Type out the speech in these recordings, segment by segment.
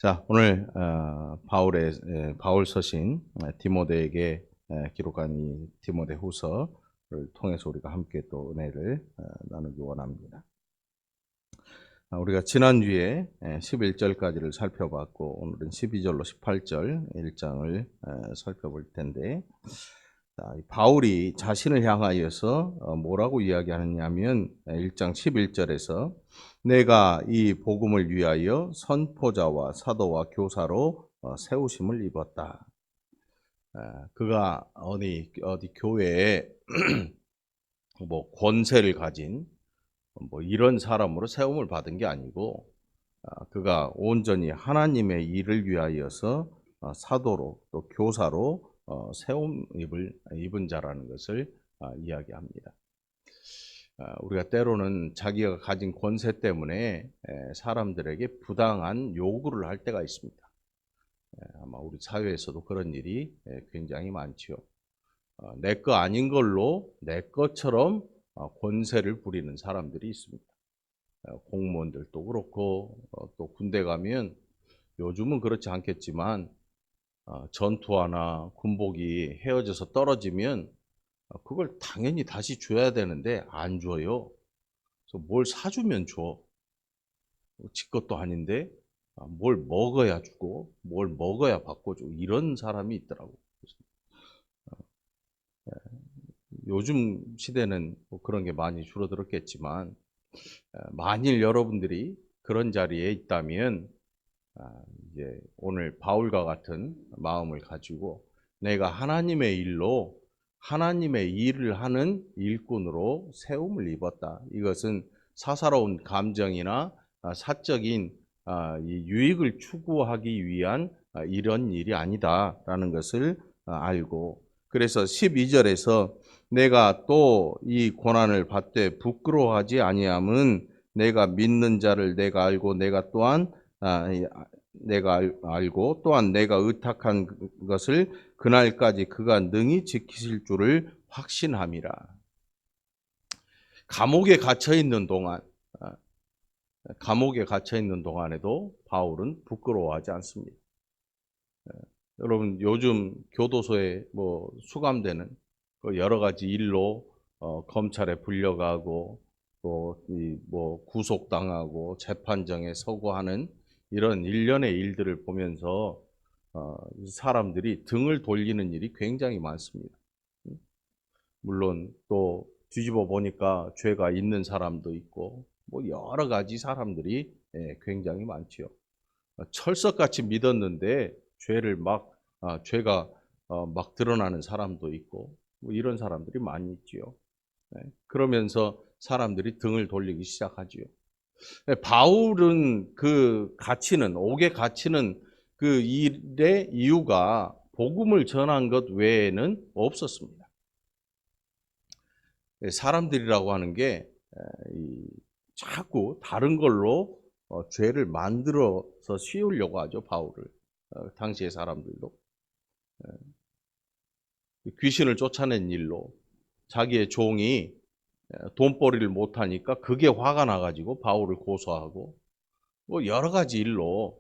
자, 오늘 바울 서신 디모데에게 기록한 이 디모데후서를 통해서 우리가 함께 또 은혜를 나누기 원합니다. 우리가 지난주에 11절까지를 살펴봤고 오늘은 12절로 18절 1장을 살펴볼 텐데, 바울이 자신을 향하여서 뭐라고 이야기하느냐면 1장 11절에서 내가 이 복음을 위하여 선포자와 사도와 교사로 세우심을 입었다. 그가 어디 교회에 뭐 권세를 가진 뭐 이런 사람으로 세움을 받은 게 아니고, 그가 온전히 하나님의 일을 위하여서 사도로 또 교사로 세움을 입은 자라는 것을 이야기합니다. 우리가 때로는 자기가 가진 권세 때문에 사람들에게 부당한 요구를 할 때가 있습니다. 아마 우리 사회에서도 그런 일이 굉장히 많지요. 내 거 아닌 걸로 내 것처럼 권세를 부리는 사람들이 있습니다. 공무원들도 그렇고 또 군대 가면 요즘은 그렇지 않겠지만 전투화나 군복이 헤어져서 떨어지면 그걸 당연히 다시 줘야 되는데 안 줘요. 그래서 뭘 사주면 줘. 지 것도 아닌데 뭘 먹어야 주고 뭘 먹어야 바꿔주고 이런 사람이 있더라고. 요즘 시대는 뭐 그런 게 많이 줄어들었겠지만, 만일 여러분들이 그런 자리에 있다면 이제 오늘 바울과 같은 마음을 가지고 내가 하나님의 일로 하나님의 일을 하는 일꾼으로 세움을 입었다. 이것은 사사로운 감정이나 사적인 이 유익을 추구하기 위한 이런 일이 아니다라는 것을 알고, 그래서 12절에서 내가 또 이 고난을 받되 부끄러워하지 아니함은 내가 믿는 자를 내가 알고 내가 알고 또한 내가 의탁한 것을 그날까지 그가 능히 지키실 줄을 확신함이라. 감옥에 갇혀 있는 동안에도 바울은 부끄러워하지 않습니다. 여러분, 요즘 교도소에 뭐 수감되는 여러 가지 일로 검찰에 불려가고 또 뭐 구속당하고 재판정에 서고 하는 이런 일련의 일들을 보면서 사람들이 등을 돌리는 일이 굉장히 많습니다. 물론 또 뒤집어 보니까 죄가 있는 사람도 있고 뭐 여러 가지 사람들이 굉장히 많지요. 철석같이 믿었는데 죄가 막 드러나는 사람도 있고 뭐 이런 사람들이 많이 있지요. 그러면서 사람들이 등을 돌리기 시작하지요. 바울은 옥에 갇히는 그 일의 이유가 복음을 전한 것 외에는 없었습니다. 사람들이라고 하는 게 자꾸 다른 걸로 죄를 만들어서 씌우려고 하죠, 바울을. 당시의 사람들도. 귀신을 쫓아낸 일로 자기의 종이 돈벌이를 못하니까 그게 화가 나가지고 바울을 고소하고, 뭐 여러 가지 일로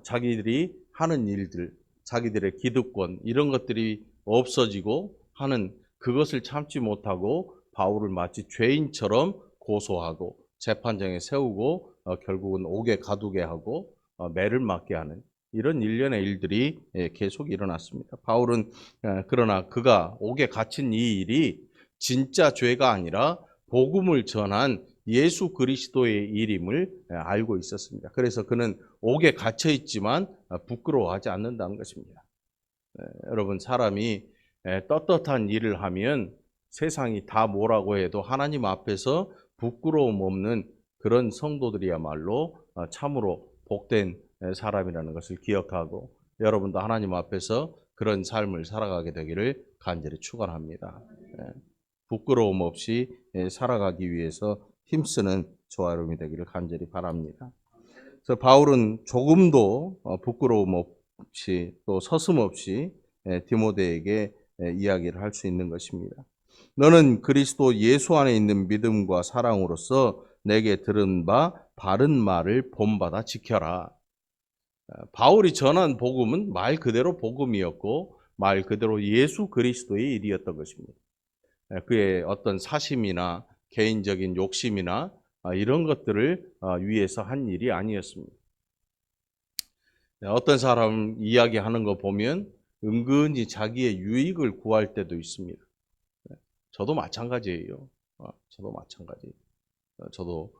자기들이 하는 일들, 자기들의 기득권 이런 것들이 없어지고 하는 그것을 참지 못하고 바울을 마치 죄인처럼 고소하고 재판장에 세우고 결국은 옥에 가두게 하고 매를 맞게 하는 이런 일련의 일들이 계속 일어났습니다. 바울은 그러나 그가 옥에 갇힌 이 일이 진짜 죄가 아니라 복음을 전한 예수 그리스도의 일임을 알고 있었습니다. 그래서 그는 옥에 갇혀 있지만 부끄러워하지 않는다는 것입니다. 여러분, 사람이 떳떳한 일을 하면 세상이 다 뭐라고 해도 하나님 앞에서 부끄러움 없는 그런 성도들이야말로 참으로 복된 사람이라는 것을 기억하고, 여러분도 하나님 앞에서 그런 삶을 살아가게 되기를 간절히 축원합니다. 부끄러움 없이 살아가기 위해서 힘쓰는 저와 여러분이 되기를 간절히 바랍니다. 그래서 바울은 조금도 부끄러움 없이 또 서슴없이 디모데에게 이야기를 할 수 있는 것입니다. 너는 그리스도 예수 안에 있는 믿음과 사랑으로서 내게 들은 바 바른 말을 본받아 지켜라. 바울이 전한 복음은 말 그대로 복음이었고 말 그대로 예수 그리스도의 일이었던 것입니다. 그의 어떤 사심이나 개인적인 욕심이나 이런 것들을 위해서 한 일이 아니었습니다. 어떤 사람 이야기하는 거 보면 은근히 자기의 유익을 구할 때도 있습니다. 저도 마찬가지예요. 저도 마찬가지. 저도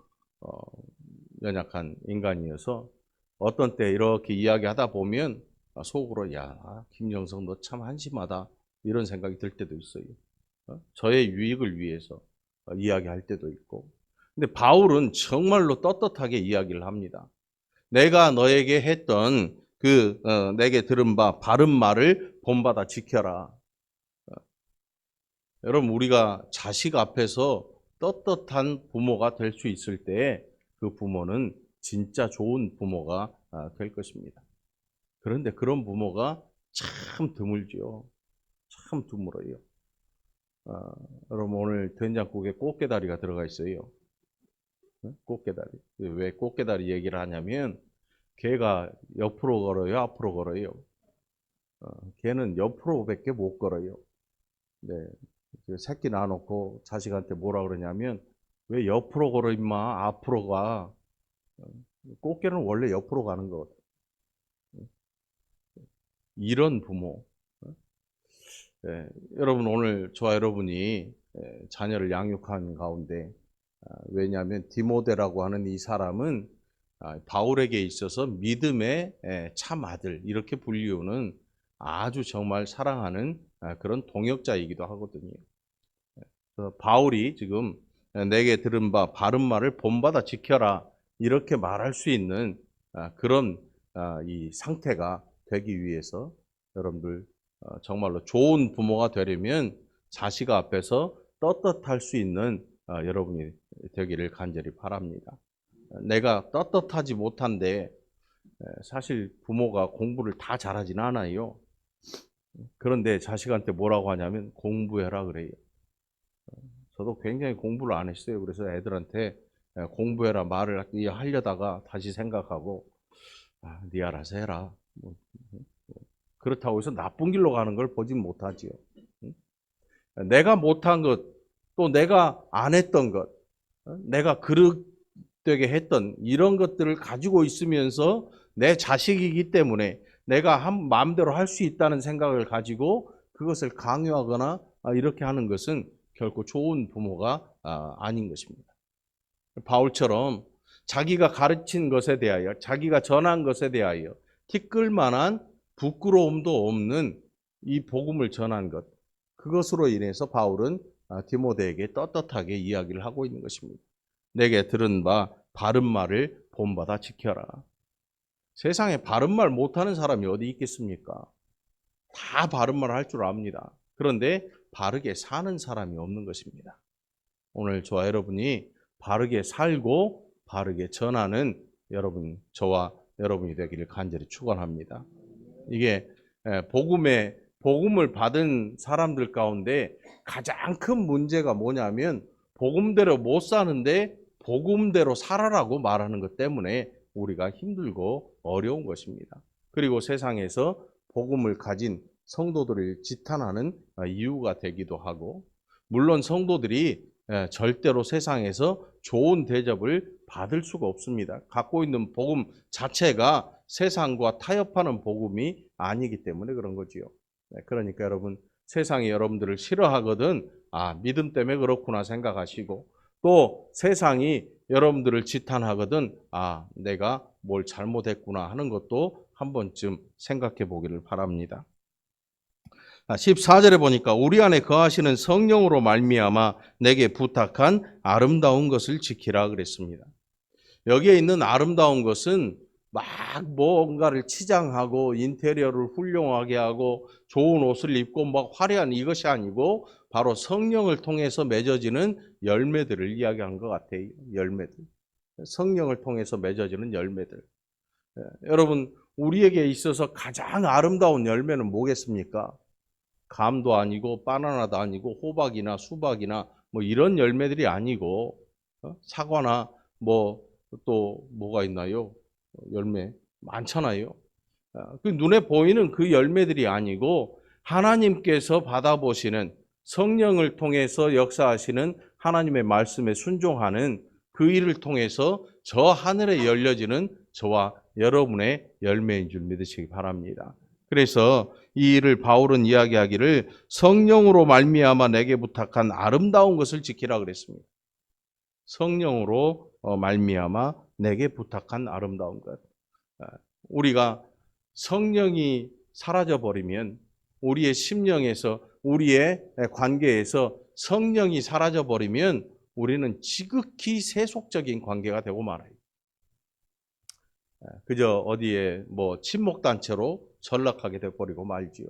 연약한 인간이어서 어떤 때 이렇게 이야기하다 보면 속으로 야, 김정성 너 참 한심하다 이런 생각이 들 때도 있어요. 저의 유익을 위해서 이야기할 때도 있고. 근데 바울은 정말로 떳떳하게 이야기를 합니다. 내가 너에게 했던 내게 들은 바 바른 말을 본받아 지켜라. 여러분, 우리가 자식 앞에서 떳떳한 부모가 될 수 있을 때 그 부모는 진짜 좋은 부모가 될 것입니다. 그런데 그런 부모가 참 드물지요. 참 드물어요. 여러분, 오늘 된장국에 꽃게다리가 들어가 있어요. 꽃게다리. 왜 꽃게다리 얘기를 하냐면 개가 옆으로 걸어요, 앞으로 걸어요. 개는 옆으로밖에 못 걸어요. 네, 새끼 낳아놓고 자식한테 뭐라 그러냐면 왜 옆으로 걸어 임마 앞으로 가. 꽃게는 원래 옆으로 가는 거거든. 이런 부모. 네, 여러분 오늘 저와 여러분이 자녀를 양육한 가운데 왜냐하면 디모데라고 하는 이 사람은 바울에게 있어서 믿음의 참 아들 이렇게 불리우는 아주 정말 사랑하는 그런 동역자이기도 하거든요. 바울이 지금 내게 들은 바 바른 말을 본받아 지켜라 이렇게 말할 수 있는 그런 이 상태가 되기 위해서 여러분들 정말로 좋은 부모가 되려면 자식 앞에서 떳떳할 수 있는 여러분이 되기를 간절히 바랍니다. 내가 떳떳하지 못한데 사실 부모가 공부를 다 잘하진 않아요. 그런데 자식한테 뭐라고 하냐면 공부해라 그래요. 저도 굉장히 공부를 안 했어요. 그래서 애들한테 공부해라 말을 하려다가 다시 생각하고 네 알아서 해라. 그렇다고 해서 나쁜 길로 가는 걸 보진 못하지요. 내가 못한 것, 또 내가 안 했던 것, 내가 그릇되게 했던 이런 것들을 가지고 있으면서 내 자식이기 때문에 내가 마음대로 할 수 있다는 생각을 가지고 그것을 강요하거나 이렇게 하는 것은 결코 좋은 부모가 아닌 것입니다. 바울처럼 자기가 가르친 것에 대하여, 자기가 전한 것에 대하여 티끌 만한 부끄러움도 없는 이 복음을 전한 것, 그것으로 인해서 바울은 디모데에게 떳떳하게 이야기를 하고 있는 것입니다. 내게 들은 바 바른 말을 본받아 지켜라. 세상에 바른 말 못하는 사람이 어디 있겠습니까? 다 바른 말 할 줄 압니다. 그런데 바르게 사는 사람이 없는 것입니다. 오늘 저와 여러분이 바르게 살고 바르게 전하는 저와 여러분이 되기를 간절히 축원합니다. 이게 복음을 받은 사람들 가운데 가장 큰 문제가 뭐냐면 복음대로 못 사는데 복음대로 살아라고 말하는 것 때문에 우리가 힘들고 어려운 것입니다. 그리고 세상에서 복음을 가진 성도들을 지탄하는 이유가 되기도 하고, 물론 성도들이 절대로 세상에서 좋은 대접을 받을 수가 없습니다. 갖고 있는 복음 자체가 세상과 타협하는 복음이 아니기 때문에 그런 거지요. 그러니까 여러분, 세상이 여러분들을 싫어하거든 믿음 때문에 그렇구나 생각하시고, 또 세상이 여러분들을 지탄하거든 내가 뭘 잘못했구나 하는 것도 한 번쯤 생각해 보기를 바랍니다. 14절에 보니까 우리 안에 거하시는 성령으로 말미암아 내게 부탁한 아름다운 것을 지키라 그랬습니다. 여기에 있는 아름다운 것은 막 뭔가를 치장하고 인테리어를 훌륭하게 하고 좋은 옷을 입고 막 화려한 이것이 아니고 바로 성령을 통해서 맺어지는 열매들을 이야기한 것 같아요. 열매들. 성령을 통해서 맺어지는 열매들. 여러분, 우리에게 있어서 가장 아름다운 열매는 뭐겠습니까? 감도 아니고 바나나도 아니고 호박이나 수박이나 뭐 이런 열매들이 아니고 사과나 뭐 또 뭐가 있나요? 열매 많잖아요. 그 눈에 보이는 그 열매들이 아니고 하나님께서 받아보시는 성령을 통해서 역사하시는 하나님의 말씀에 순종하는 그 일을 통해서 저 하늘에 열려지는 저와 여러분의 열매인 줄 믿으시기 바랍니다. 그래서 이 일을 바울은 이야기하기를 성령으로 말미암아 내게 부탁한 아름다운 것을 지키라 그랬습니다. 성령으로 말미암아 내게 부탁한 아름다운 것. 우리가 성령이 사라져 버리면 우리의 심령에서 우리의 관계에서 성령이 사라져 버리면 우리는 지극히 세속적인 관계가 되고 말아요. 그저 어디에 친목단체로 전락하게 돼 버리고 말지요.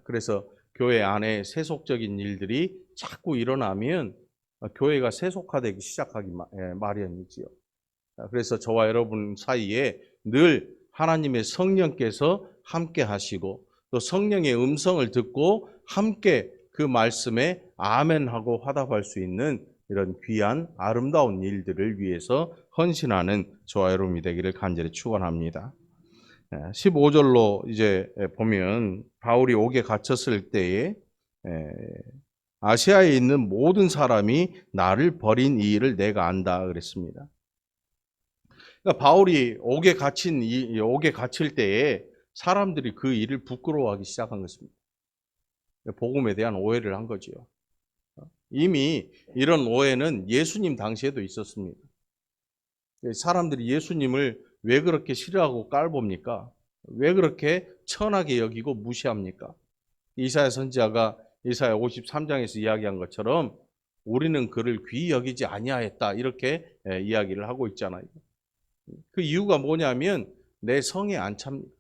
그래서 교회 안에 세속적인 일들이 자꾸 일어나면 교회가 세속화되기 시작하기 마련이지요. 그래서 저와 여러분 사이에 늘 하나님의 성령께서 함께 하시고 또 성령의 음성을 듣고 함께 그 말씀에 아멘하고 화답할 수 있는 이런 귀한 아름다운 일들을 위해서 헌신하는 저와 여러분이 되기를 간절히 축원합니다. 15절로 이제 보면 바울이 옥에 갇혔을 때에 아시아에 있는 모든 사람이 나를 버린 이 일을 내가 안다 그랬습니다. 그러니까 바울이 옥에 갇힐 때에 사람들이 그 일을 부끄러워하기 시작한 것입니다. 복음에 대한 오해를 한 거지요. 이미 이런 오해는 예수님 당시에도 있었습니다. 사람들이 예수님을 왜 그렇게 싫어하고 깔봅니까? 왜 그렇게 천하게 여기고 무시합니까? 이사야 선지자가 이사야 53장에서 이야기한 것처럼 우리는 그를 귀히 여기지 아니하였다 이렇게 이야기를 하고 있잖아요. 그 이유가 뭐냐면 내 성에 안 찹니다.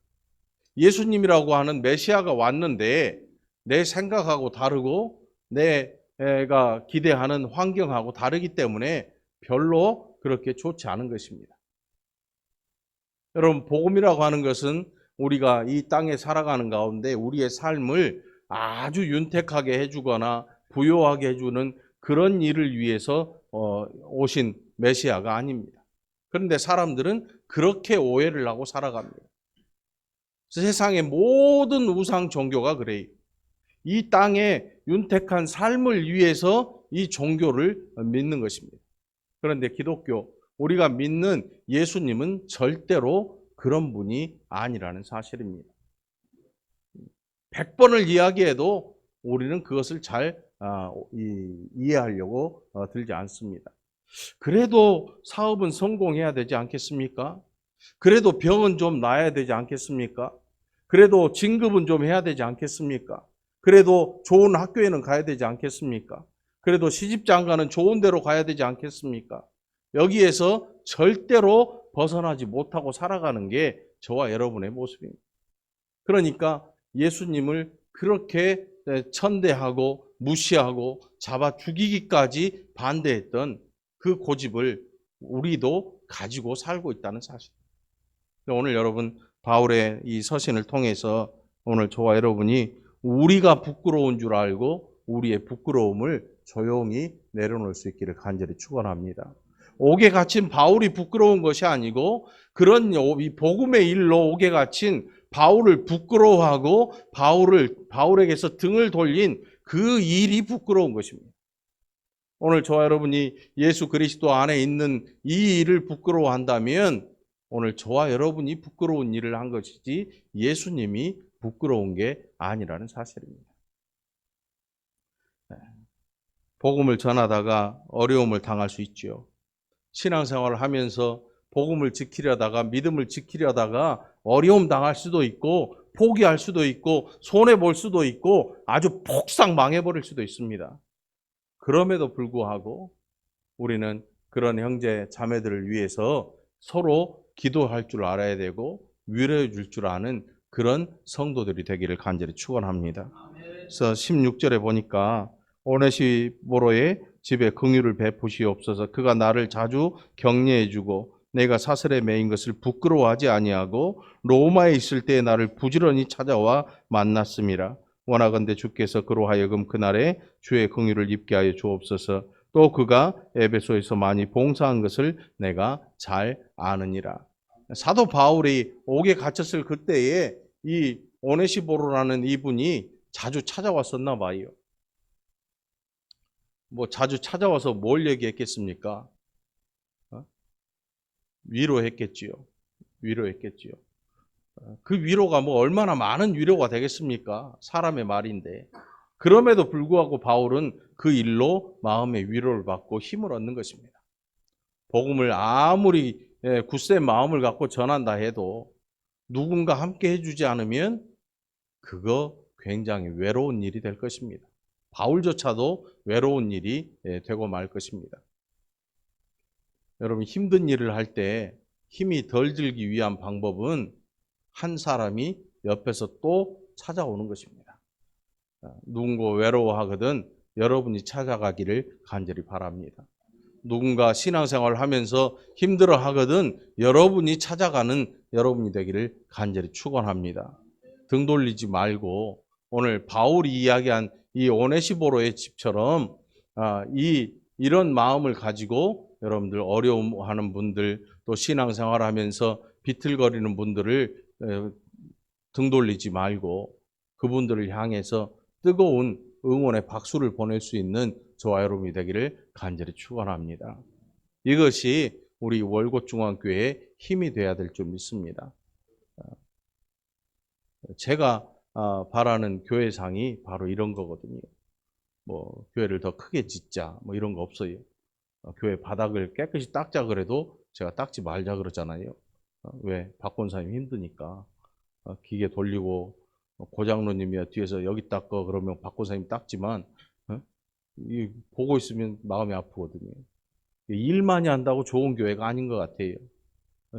예수님이라고 하는 메시아가 왔는데 내 생각하고 다르고 내가 기대하는 환경하고 다르기 때문에 별로 그렇게 좋지 않은 것입니다. 여러분, 복음이라고 하는 것은 우리가 이 땅에 살아가는 가운데 우리의 삶을 아주 윤택하게 해주거나 부요하게 해주는 그런 일을 위해서 오신 메시아가 아닙니다. 그런데 사람들은 그렇게 오해를 하고 살아갑니다. 세상의 모든 우상 종교가 그래요. 이 땅에 윤택한 삶을 위해서 이 종교를 믿는 것입니다. 그런데 기독교, 우리가 믿는 예수님은 절대로 그런 분이 아니라는 사실입니다. 100번을 이야기해도 우리는 그것을 잘 이해하려고 들지 않습니다. 그래도 사업은 성공해야 되지 않겠습니까? 그래도 병은 좀 나아야 되지 않겠습니까? 그래도 진급은 좀 해야 되지 않겠습니까? 그래도 좋은 학교에는 가야 되지 않겠습니까? 그래도 시집장가는 좋은 데로 가야 되지 않겠습니까? 여기에서 절대로 벗어나지 못하고 살아가는 게 저와 여러분의 모습입니다. 그러니까 예수님을 그렇게 천대하고 무시하고 잡아 죽이기까지 반대했던 그 고집을 우리도 가지고 살고 있다는 사실. 오늘 여러분 바울의 이 서신을 통해서 오늘 저와 여러분이 우리가 부끄러운 줄 알고 우리의 부끄러움을 조용히 내려놓을 수 있기를 간절히 축원합니다. 옥에 갇힌 바울이 부끄러운 것이 아니고 그런 이 복음의 일로 옥에 갇힌 바울을 부끄러워하고 바울에게서 등을 돌린 그 일이 부끄러운 것입니다. 오늘 저와 여러분이 예수 그리스도 안에 있는 이 일을 부끄러워한다면 오늘 저와 여러분이 부끄러운 일을 한 것이지 예수님이 부끄러운 게 아니라는 사실입니다. 복음을 전하다가 어려움을 당할 수 있죠. 신앙생활을 하면서 복음을 지키려다가 믿음을 지키려다가 어려움 당할 수도 있고 포기할 수도 있고 손해볼 수도 있고 아주 폭삭 망해버릴 수도 있습니다. 그럼에도 불구하고 우리는 그런 형제 자매들을 위해서 서로 기도할 줄 알아야 되고 위로해 줄 줄 아는 그런 성도들이 되기를 간절히 축원합니다. 그래서 16절에 보니까 오네시모로의 집에 긍휼을 베푸시옵소서. 그가 나를 자주 격려해 주고 내가 사슬에 매인 것을 부끄러워하지 아니하고 로마에 있을 때 나를 부지런히 찾아와 만났음이라. 원하건대 주께서 그로 하여금 그날에 주의 긍휼을 입게 하여 주옵소서. 또 그가 에베소에서 많이 봉사한 것을 내가 잘 아느니라. 사도 바울이 옥에 갇혔을 그때에 이 오네시보로라는 이분이 자주 찾아왔었나 봐요. 뭐 자주 찾아와서 뭘 얘기했겠습니까? 위로했겠지요. 위로했겠지요. 그 위로가 뭐 얼마나 많은 위로가 되겠습니까? 사람의 말인데. 그럼에도 불구하고 바울은 그 일로 마음의 위로를 받고 힘을 얻는 것입니다. 복음을 아무리 굳센 마음을 갖고 전한다 해도 누군가 함께 해주지 않으면 그거 굉장히 외로운 일이 될 것입니다. 바울조차도 외로운 일이 되고 말 것입니다. 여러분, 힘든 일을 할 때 힘이 덜 들기 위한 방법은 한 사람이 옆에서 또 찾아오는 것입니다. 누군가 외로워하거든 여러분이 찾아가기를 간절히 바랍니다. 누군가 신앙생활을 하면서 힘들어하거든 여러분이 찾아가는 여러분이 되기를 간절히 축원합니다. 등 돌리지 말고 오늘 바울이 이야기한 이 오네시보로의 집처럼 이런 마음을 가지고 여러분들 어려움하는 분들 또 신앙생활하면서 비틀거리는 분들을 등 돌리지 말고 그분들을 향해서 뜨거운 응원의 박수를 보낼 수 있는 저와 여러분이 되기를 간절히 축원합니다. 이것이 우리 월곶중앙교회의 힘이 되어야 될 줄 믿습니다. 제가 바라는 교회상이 바로 이런 거거든요. 뭐 교회를 더 크게 짓자 뭐 이런 거 없어요. 교회 바닥을 깨끗이 닦자 그래도 제가 닦지 말자 그러잖아요. 왜? 박 권사님 힘드니까. 기계 돌리고 고장로님이 뒤에서 여기 닦어 그러면 박 권사님 닦지만 보고 있으면 마음이 아프거든요. 일만이 한다고 좋은 교회가 아닌 것 같아요.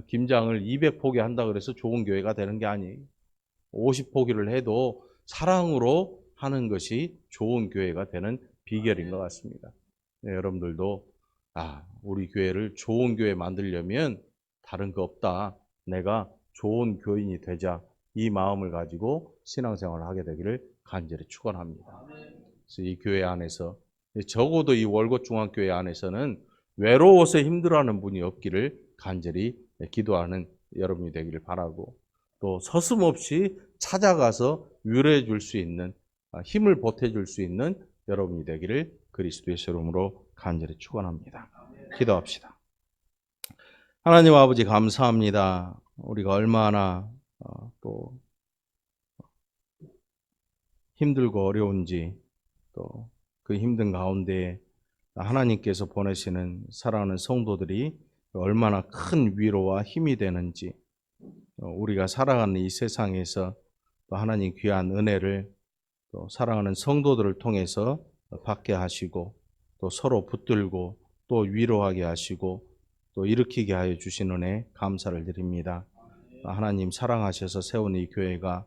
김장을 200포기 한다 그래서 좋은 교회가 되는 게 아니에요. 50포기를 해도 사랑으로 하는 것이 좋은 교회가 되는 비결인 것 같습니다. 네, 여러분들도 우리 교회를 좋은 교회 만들려면 다른 거 없다. 내가 좋은 교인이 되자. 이 마음을 가지고 신앙생활을 하게 되기를 간절히 축원합니다. 그래서 이 교회 안에서 적어도 이 월곶중앙교회 안에서는 외로워서 힘들어하는 분이 없기를 간절히 기도하는 여러분이 되기를 바라고 또 서슴없이 찾아가서 위로해 줄 수 있는 힘을 보태줄 수 있는 여러분이 되기를 그리스도의 이름으로 간절히 축원합니다. 기도합시다. 하나님 아버지 감사합니다. 우리가 얼마나 또 힘들고 어려운지 또 그 힘든 가운데 하나님께서 보내시는 사랑하는 성도들이 얼마나 큰 위로와 힘이 되는지 우리가 살아가는 이 세상에서 또 하나님 귀한 은혜를 또 사랑하는 성도들을 통해서 받게 하시고 또 서로 붙들고 또 위로하게 하시고 또 일으키게 하여 주신 은혜 감사를 드립니다. 하나님 사랑하셔서 세운 이 교회가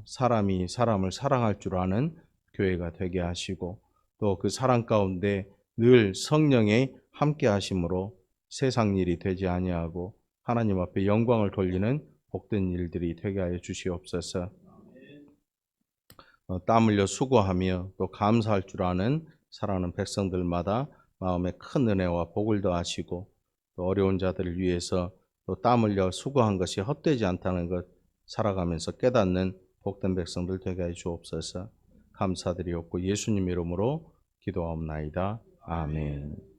사람이 사람을 사랑할 줄 아는 교회가 되게 하시고 또 그 사랑 가운데 늘 성령의 함께 하심으로 세상 일이 되지 아니하고 하나님 앞에 영광을 돌리는 복된 일들이 되게 하여 주시옵소서. 땀 흘려 수고하며 또 감사할 줄 아는 사랑하는 백성들마다 마음에 큰 은혜와 복을 더하시고 또 어려운 자들을 위해서 또 땀 흘려 수고한 것이 헛되지 않다는 것 살아가면서 깨닫는 복된 백성들 되게 해 주옵소서. 감사드리옵고 예수님 이름으로 기도하옵나이다. 아멘.